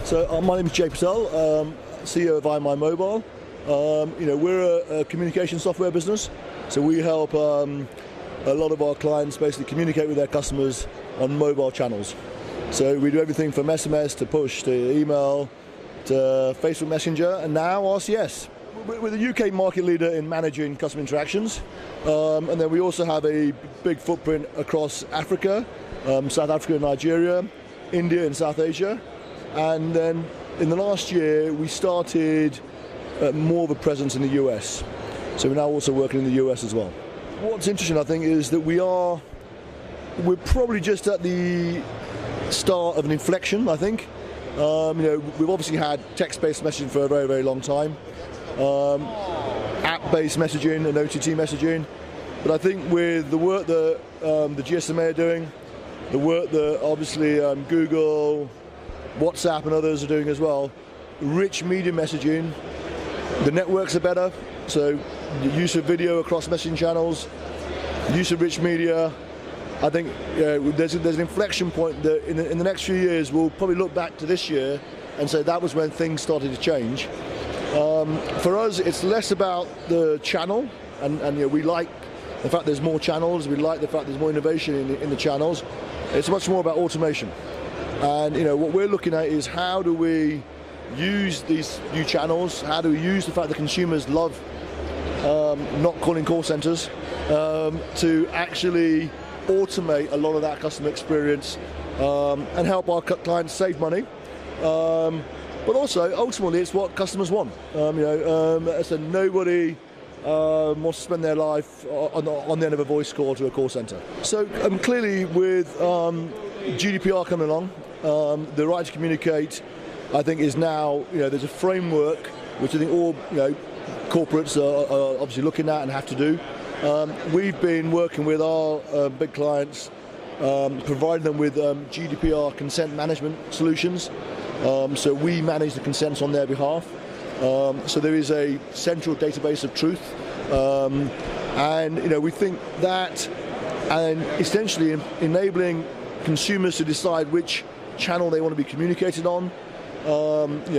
So my name is Jay Patel, CEO of IMImobile. We're a communication software business, so we help a lot of our clients basically communicate with their customers on mobile channels. So we do everything from SMS to push to email to Facebook Messenger and now RCS. We're the UK market leader in managing customer interactions, and then we also have a big footprint across Africa, South Africa, Nigeria, India and South Asia. And then in the last year we started more of a presence in the US. So we're now also working in the US as well. What's interesting, I think, is that we're probably just at the start of an inflection, I think. We've obviously had text-based messaging for a very, very long time. App-based messaging and OTT messaging. But I think with the work that the GSMA are doing, the work that obviously Google, WhatsApp and others are doing as well, rich media messaging, the networks are better, so the use of video across messaging channels, use of rich media. I think there's an inflection point that in the next few years we'll probably look back to this year and say that was when things started to change. For us, it's less about the channel, and we like the fact there's more channels, we like the fact there's more innovation in the channels. It's much more about automation. And what we're looking at is how do we use these new channels, how do we use the fact that consumers love not calling call centers to actually automate a lot of that customer experience and help our clients save money. But also, ultimately, it's what customers want. So nobody wants to spend their life on the end of a voice call to a call center. So clearly, with GDPR coming along, the right to communicate, I think, is now, there's a framework which I think all corporates are obviously looking at and have to do. We've been working with our big clients, providing them with GDPR consent management solutions. So we manage the consents on their behalf. So there is a central database of truth. And we think that, and essentially enabling consumers to decide which channel they want to be communicated on,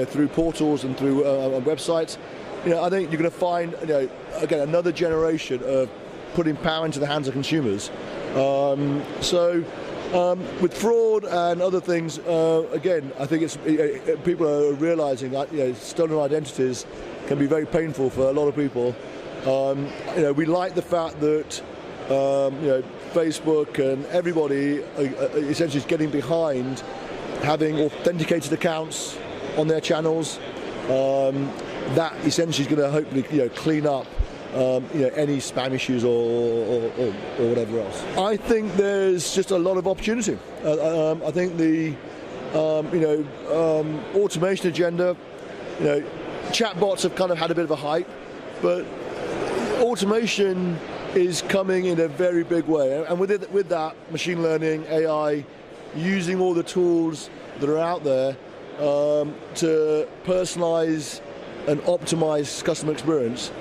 through portals and through websites. I think you're going to find, again, another generation of putting power into the hands of consumers. With fraud and other things, again, I think people are realizing that stolen identities can be very painful for a lot of people. We like the fact that Facebook and everybody essentially is getting behind having authenticated accounts on their channels. That essentially is going to hopefully clean up any spam issues or whatever else. I think there's just a lot of opportunity. I think the automation agenda, chatbots have kind of had a bit of a hype, but automation is coming in a very big way, and with that, machine learning, AI, using all the tools that are out there to personalize and optimize customer experience.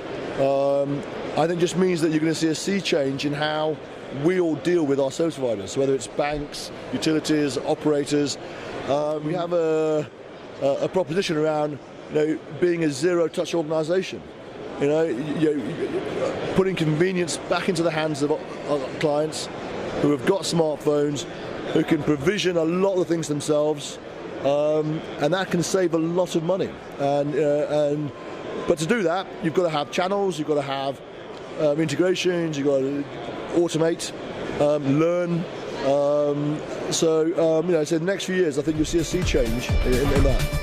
I think just means that you're going to see a sea change in how we all deal with our service providers, whether it's banks, utilities, operators. We have a proposition around being a zero-touch organization. Putting convenience back into the hands of our clients who have got smartphones, who can provision a lot of things themselves, and that can save a lot of money. But to do that, you've got to have channels, you've got to have integrations, you've got to automate, learn. So in the next few years, I think you'll see a sea change in that.